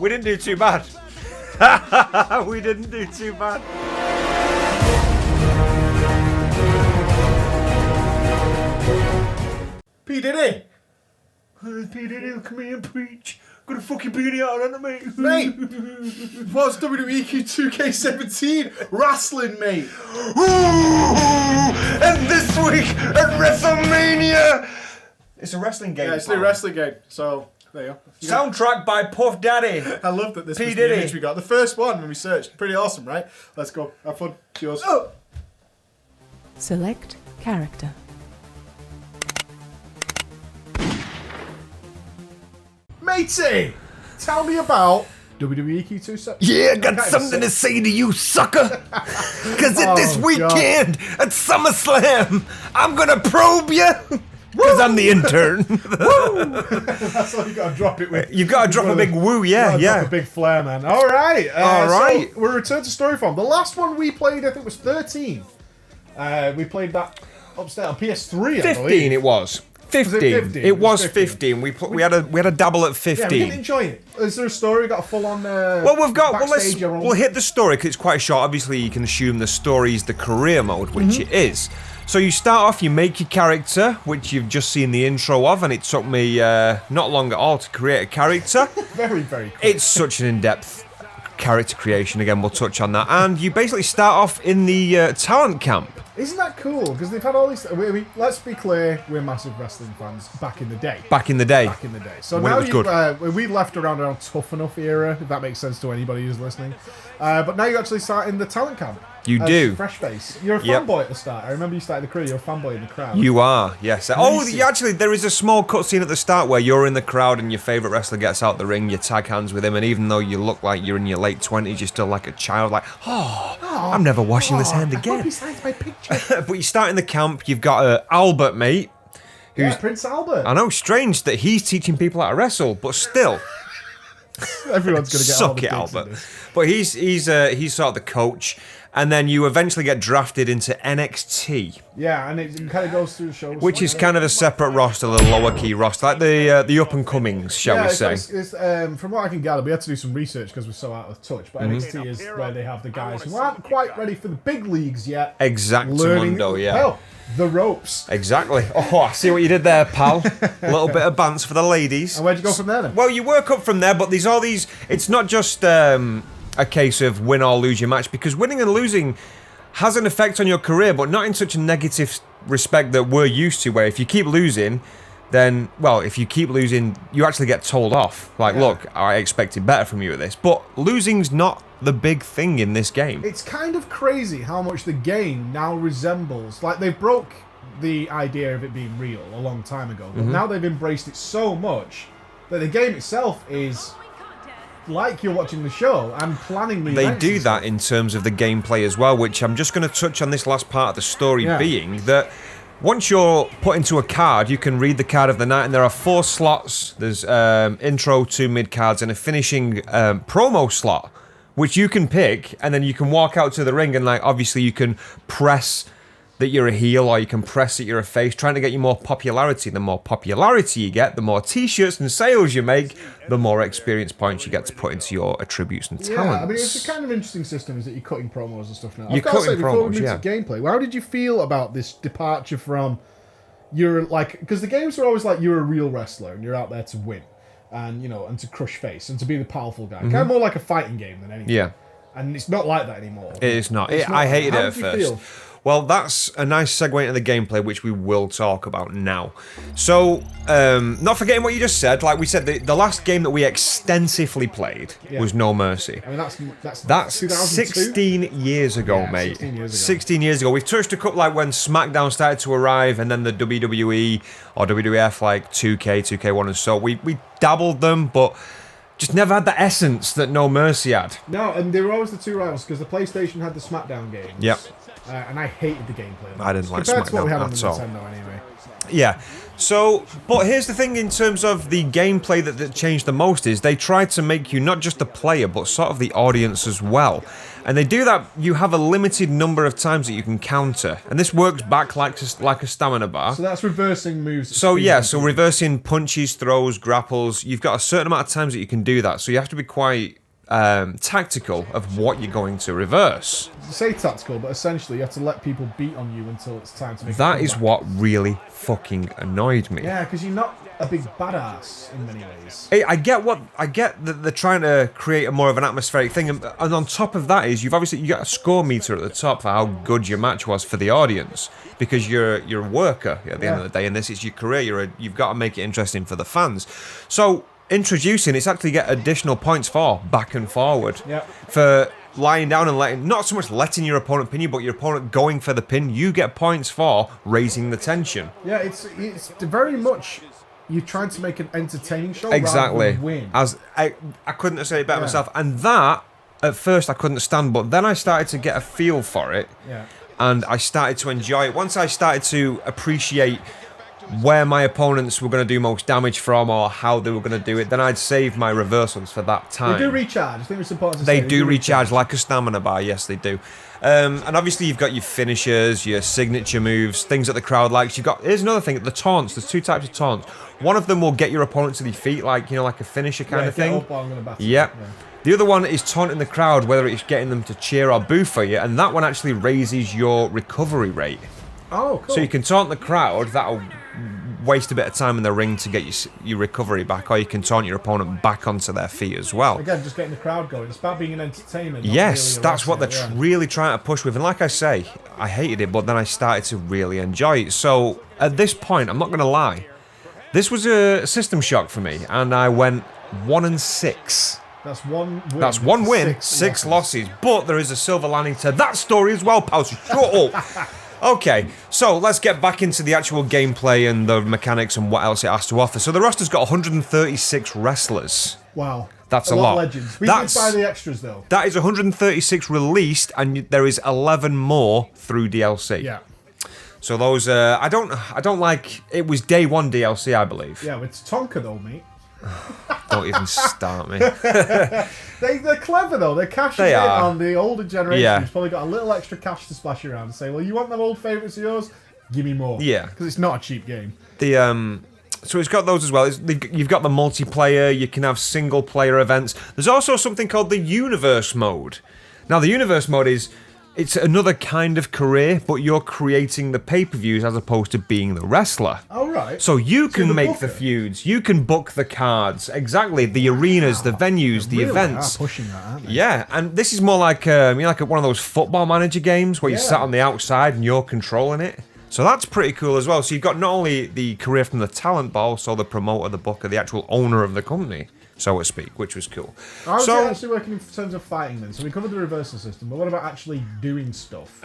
We didn't do too bad. We didn't do too bad. P. Diddy! P. Diddy, come here and preach. Gonna fucking beat it out of me. Mate! What's WWE2k17 wrestling, mate? And this week at WrestleMania! It's a wrestling game. Yeah, it's a wrestling game, so there you go. Soundtrack by Puff Daddy. I love that this P. was Diddy. the image we got. The first one when we searched. Pretty awesome, right? Let's go. Have fun. It's yours. Oh. Select character. Matey! Tell me about WWE2k17. Yeah, I got something to say to you, sucker. Because this weekend at SummerSlam, I'm going to probe you. Because I'm the intern. That's all you got to drop it with. You've got to drop a big woo, yeah. Drop a big flare, man. All right. All right. So we're returned to story form. The last one we played, I think, was 13. We played that upstairs on PS3, I 15 believe. it was. 15. it 15? It was 15. We had a dabble at 15. Yeah, we didn't enjoy it. Is there a story? We got a full-on Well, backstage we'll hit the story because it's quite short. Obviously, you can assume the story is the career mode, which it is. So you start off, you make your character, which you've just seen the intro of, and it took me not long at all to create a character. Very, very cool. It's such an in-depth character creation. Again, we'll touch on that. And you basically start off in the talent camp. Isn't that cool? Because they've had all these... let's be clear, we're massive wrestling fans back in the day. Back in the day. So when now it was good. we left around our Tough Enough era, if that makes sense to anybody who's listening. But now you actually start in the talent camp. You do. Fresh face. You're a fanboy at the start. I remember you started the career. You're a fanboy in the crowd. You are, yes. Actually, there is a small cutscene at the start where you're in the crowd and your favourite wrestler gets out the ring, you tag hands with him, and even though you look like you're in your late 20s, you're still like a child, like, I'm never washing this hand I again. hope he signs my picture. But you start in the camp, you've got Albert, mate. Yeah, Prince Albert. I know, strange that he's teaching people how to wrestle, but still. Everyone's going to get Suck it, Albert. But he's sort of the coach. And then you eventually get drafted into NXT. Yeah, and it kind of goes through the show. Which is kind of a separate roster, the lower key roster, like the up-and-comings, shall we say. It's, from what I can gather, we had to do some research because we're so out of touch, but NXT is where they have the guys who aren't quite ready for the big leagues yet. Exactamundo, yeah. Well, the ropes. Exactly. Oh, I see what you did there, pal. A little bit of bants for the ladies. And where'd you go from there, then? Well, you work up from there, but there's all these... It's not just... a case of win or lose your match, because winning and losing has an effect on your career, but not in such a negative respect that we're used to, where if you keep losing, then, well, if you keep losing, you actually get told off. Like, look, I expected better from you at this. But losing's not the big thing in this game. It's kind of crazy how much the game now resembles, like, they broke the idea of it being real a long time ago, but now they've embraced it so much that the game itself is... like you're watching the show and planning the They events do and that stuff. in terms of the gameplay as well, which I'm just going to touch on this last part of the story being that once you're put into a card, you can read the card of the night, and there are 4 slots. There's intro, 2 mid-cards, and a finishing promo slot, which you can pick, and then you can walk out to the ring, and like obviously you can press that you're a heel, or you can press that you're a face, trying to get you more popularity. The more popularity you get, the more t-shirts and sales you make, the more experience points you get to put into your attributes and talents. Yeah, I mean, it's a kind of interesting system, is that you're cutting promos and stuff now. You're cutting before we promos, move to gameplay, how did you feel about this departure from you're like, because the games were always like you're a real wrestler and you're out there to win, and you know, and to crush face and to be the powerful guy, kind of more like a fighting game than anything. Yeah, and it's not like that anymore. it is not. I hated it at first. Feel? Well, that's a nice segue into the gameplay, which we will talk about now. So, not forgetting what you just said, like we said, the last game that we extensively played was No Mercy. I mean, that's 16 years ago, mate. 16 years ago. 16 years ago. We've touched a couple, like when SmackDown started to arrive, and then the WWE or WWF, like 2K, 2K1 and so. We dabbled them, but just never had the essence that No Mercy had. No, and they were always the two rivals, because the PlayStation had the SmackDown games. Yep. And I hated the gameplay. I didn't like compared to what we SmackDown had on the at all. Nintendo anyway. Yeah. So, but here's the thing in terms of the gameplay that changed the most is they tried to make you not just the player, but sort of the audience as well. And they do that, you have a limited number of times that you can counter. And this works back like a stamina bar. So that's reversing moves. So yeah, so reversing punches, throws, grapples. You've got a certain amount of times that you can do that. So you have to be quite tactical of what you're going to reverse. You say tactical, but essentially you have to let people beat on you until it's time to make That is what really fucking annoyed me. Yeah, because you're not a big badass in many ways. I get that they're trying to create a more of an atmospheric thing, and on top of that is you got a score meter at the top for how good your match was for the audience, because you're a worker at the end of the day, and this is your career. You've got to make it interesting for the fans. So introducing, it's actually get additional points for back and forward. For lying down and not so much letting your opponent pin you, but your opponent going for the pin. You get points for raising the tension. Yeah, it's very much you're trying to make an entertaining show exactly. rather than win. As I couldn't have said it better myself, and that at first I couldn't stand, but then I started to get a feel for it. And I started to enjoy it. Once I started to appreciate where my opponents were going to do most damage from or how they were going to do it, then I'd save my reversals for that time. They do recharge. I think it's important to say. They do recharge like a stamina bar, yes they do. And obviously you've got your finishers, your signature moves, things that the crowd likes. Here's another thing, the taunts. There's two types of taunts. One of them will get your opponent to their feet, like a finisher kind of thing. Yeah. The other one is taunting the crowd, whether it's getting them to cheer or boo for you, and that one actually raises your recovery rate. Oh, cool. So you can taunt the crowd, that'll waste a bit of time in the ring to get your recovery back, or you can taunt your opponent back onto their feet as well. Again, just getting the crowd going. It's about being an entertainment. Yes, really that's what they're really trying to push with. And like I say, I hated it, but then I started to really enjoy it. So at this point, I'm not going to lie, this was a system shock for me, and I went 1-6. That's one win. That's one win, six losses. But there is a silver lining to that story as well, pal. So shut up. Okay, so let's get back into the actual gameplay and the mechanics and what else it has to offer. So the roster's got 136 wrestlers. Wow. That's a lot. Of legends. We did buy the extras, though. That is 136 released, and there is 11 more through DLC. Yeah. So those, I don't like, it was day one DLC, I believe. Yeah, it's Tonka, though, mate. Don't even start me. They're clever though. They're cashing in on the older generation. Yeah. Who's probably got a little extra cash to splash around and say, "Well, you want them old favourites of yours? Give me more." Yeah, because it's not a cheap game. So it's got those as well. You've got the multiplayer. You can have single player events. There's also something called the universe mode. Now the universe mode it's another kind of career, but you're creating the pay-per-views as opposed to being the wrestler. Oh, right. So you can make the feuds, you can book the cards, exactly, the arenas, the venues, the events. Are pushing that, aren't they? Yeah, and this is more like one of those football manager games where you sat on the outside and you're controlling it. So that's pretty cool as well. So you've got not only the career from the talent, but also the promoter, the booker, the actual owner of the company, so to speak, which was cool. How is it actually working in terms of fighting then? So we covered the reversal system, but what about actually doing stuff?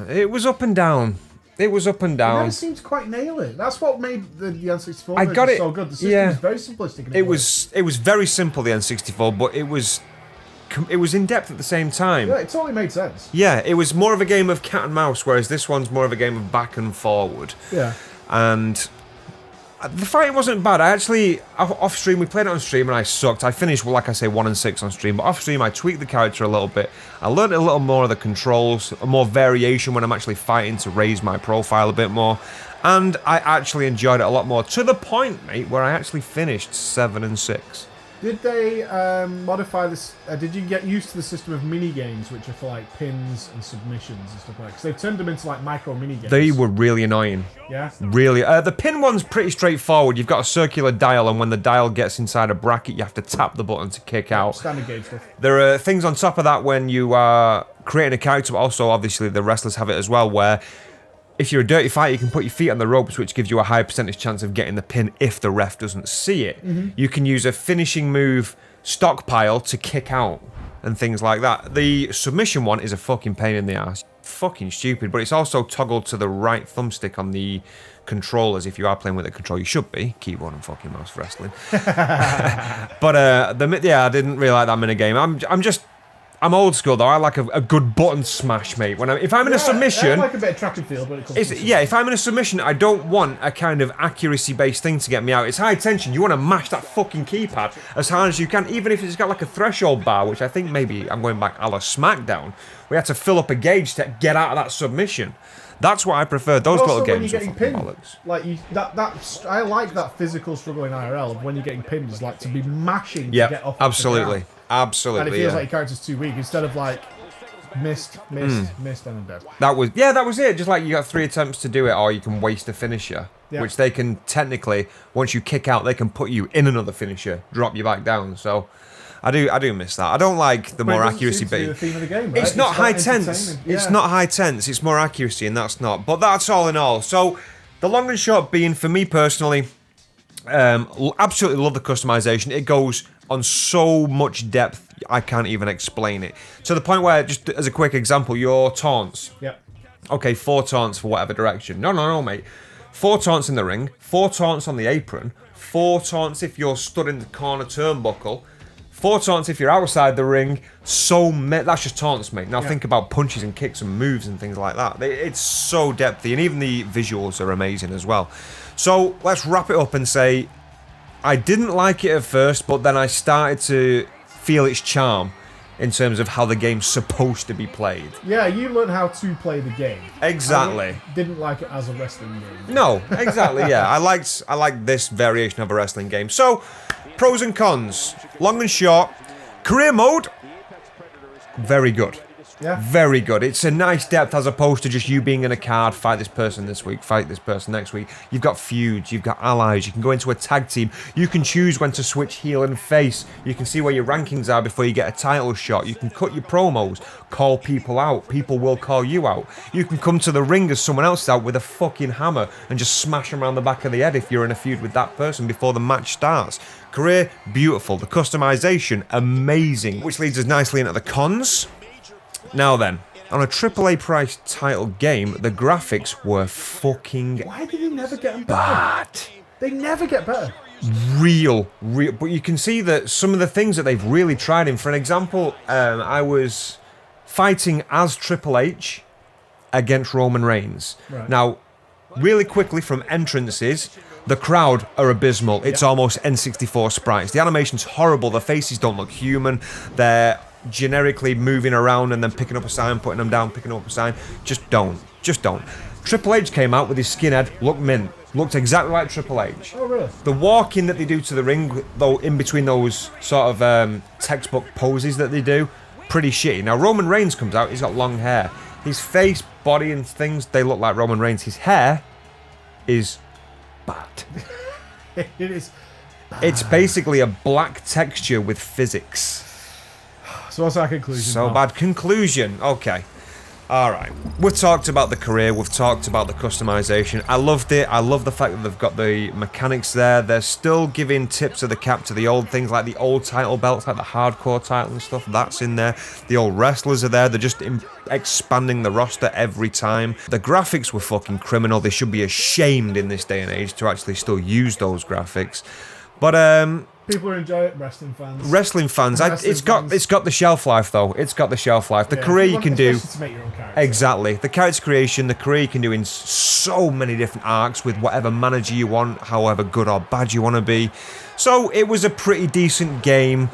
It was up and down. It was up and down. It never seemed to quite nail it. That's what made the N64 I got it so good. The system was very simplistic. And it was very simple, the N64, but it was in depth at the same time. Yeah, it totally made sense. Yeah, it was more of a game of cat and mouse, whereas this one's more of a game of back and forward. Yeah. And the fighting wasn't bad. I actually, off stream, we played it on stream and I sucked. I finished, like I say, 1-6 on stream, but off stream I tweaked the character a little bit. I learned a little more of the controls, more variation when I'm actually fighting to raise my profile a bit more. And I actually enjoyed it a lot more, to the point, mate, where I actually finished 7-6. Did they modify this? Did you get used to the system of mini games, which are for like pins and submissions and stuff like that? Because they've turned them into like micro mini games. They were really annoying. Yeah. Really. The pin one's pretty straightforward. You've got a circular dial, and when the dial gets inside a bracket, you have to tap the button to kick out. Standard game stuff. There are things on top of that when you are creating a character, but also obviously the wrestlers have it as well, where if you're a dirty fighter, you can put your feet on the ropes, which gives you a high percentage chance of getting the pin if the ref doesn't see it. Mm-hmm. You can use a finishing move stockpile to kick out and things like that. The submission one is a fucking pain in the ass. Fucking stupid, but it's also toggled to the right thumbstick on the controllers. If you are playing with a control, you should be. Keyboard and fucking mouse for wrestling. But I didn't really like that minigame. I'm old school though. I like a good button smash, mate. If I'm in a submission, I like a bit of track and field when it comes to if I'm in a submission, I don't want a kind of accuracy-based thing to get me out. It's high tension. You want to mash that fucking keypad as hard as you can, even if it's got like a threshold bar, which I think maybe I'm going back a la SmackDown. We had to fill up a gauge to get out of that submission. That's what I prefer. Those little games are fucking bollocks. Like I like that physical struggle in IRL of when you're getting pinned is like to be mashing to get off. Absolutely. Absolutely. And it feels like your character's too weak instead of like missed, and I'm dead. That was it. Just like you got 3 attempts to do it, or you can waste a finisher, which they can technically, once you kick out, they can put you in another finisher, drop you back down. So I do miss that. I don't like the more accuracy bait. It's not high tense. It's not high tense. It's more accuracy, and that's not. But that's all in all. So the long and short being, for me personally, absolutely love the customization. It goes on so much depth, I can't even explain it. To the point where, just as a quick example, your taunts. Yep. Okay, 4 taunts for whatever direction. No, mate. 4 taunts in the ring, 4 taunts on the apron, 4 taunts if you're stood in the corner turnbuckle, 4 taunts if you're outside the ring. That's just taunts, mate. Now think about punches and kicks and moves and things like that. It's so depthy, and even the visuals are amazing as well. So let's wrap it up and say, I didn't like it at first, but then I started to feel its charm in terms of how the game's supposed to be played. Yeah, you learn how to play the game. Exactly. I didn't like it as a wrestling game. No, exactly, yeah. I like this variation of a wrestling game. So, pros and cons. Long and short. Career mode, very good. Yeah. Very good. It's a nice depth as opposed to just you being in a card, fight this person this week, fight this person next week. You've got feuds, you've got allies, you can go into a tag team, you can choose when to switch heel and face, you can see where your rankings are before you get a title shot, you can cut your promos, call people out, people will call you out. You can come to the ring as someone else out with a fucking hammer and just smash them around the back of the head if you're in a feud with that person before the match starts. Career, beautiful. The customization, amazing. Which leads us nicely into the cons. Now then, on a AAA price title game, the graphics were fucking Why did they never get them bad. better? They never get better. Real. But you can see that some of the things that they've really tried in. For an example, I was fighting as Triple H against Roman Reigns. Right. Now, really quickly from entrances, the crowd are abysmal. It's almost N64 sprites. The animation's horrible. The faces don't look human. They're generically moving around and then picking up a sign, putting them down, picking up a sign. Just don't. Triple H came out with his skinhead, looked mint, looked exactly like Triple H. Oh, really? The walking that they do to the ring, though, in between those sort of textbook poses that they do, pretty shitty. Now, Roman Reigns comes out, he's got long hair. His face, body and things, they look like Roman Reigns. His hair is bad. It is bad. It's basically a black texture with physics. So what's our conclusion? So bad. Conclusion. Okay. Alright. We've talked about the career. We've talked about the customization. I loved it. I love the fact that they've got the mechanics there. They're still giving tips of the cap to the old things, like the old title belts, like the hardcore title and stuff. That's in there. The old wrestlers are there. They're just expanding the roster every time. The graphics were fucking criminal. They should be ashamed in this day and age to actually still use those graphics. But people enjoy it. Wrestling fans. It's got the shelf life though. It's got the shelf life. The career you can do. To make your own character. Exactly. The character creation, the career you can do in so many different arcs with whatever manager you want, however good or bad you want to be. So it was a pretty decent game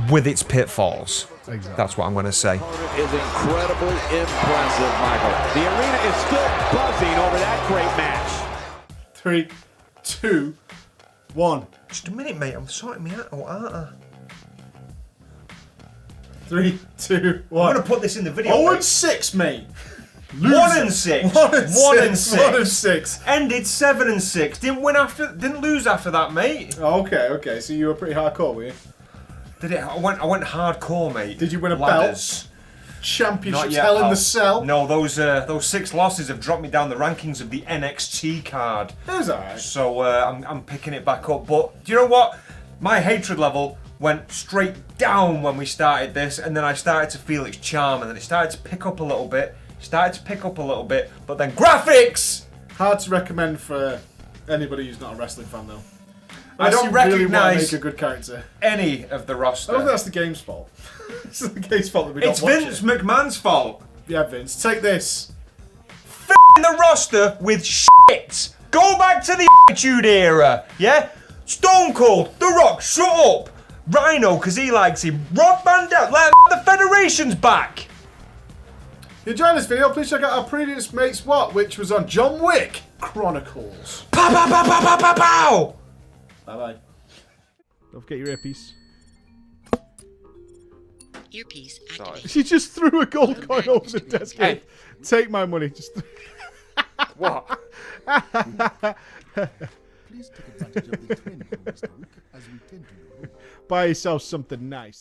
with its pitfalls. Exactly. That's what I'm going to say. Is incredibly impressive, Michael. The arena is still buzzing over that great match. 3, 2, 1. Just a minute, mate. I'm sorting me out, aren't I? 3, 2, 1. I'm going to put this in the video. 0-6, mate. 1-6. 1-6. Ended 7-6. Didn't lose after that, mate. Oh, okay. So you were pretty hardcore, were you? Did it? I went hardcore, mate. Did you win a Ladders. belt? Championships, Not yet, Hell in pal. the Cell? No, those 6 losses have dropped me down the rankings of the NXT card. It was alright. So I'm picking it back up. But do you know what? My hatred level went straight down when we started this, and then I started to feel its charm, and then it started to pick up a little bit. But then graphics! Hard to recommend for anybody who's not a wrestling fan, though. I don't really recognise make a good character. any of the roster. I don't think that's the game's fault. It's the game's fault that we It's don't watch Vince it. McMahon's fault. Yeah, Vince, take this. F***ing the roster with shit. Go back to the Attitude Era, yeah? Stone Cold, The Rock, shut up. Rhino, because he likes him. Rob Van Dam, like the Federation's back. If you enjoyed this video, please check out our previous Mates What, which was on John Wick Chronicles. Pow, pow, pow, pow, pow, pow, pow. Bye-bye. Don't forget your earpiece. Earpiece activated. She just threw a gold coin over the desk. Hey, take my money. Just What? Please take advantage of the training, Mr. Wick, as we tend to know. buy yourself something nice.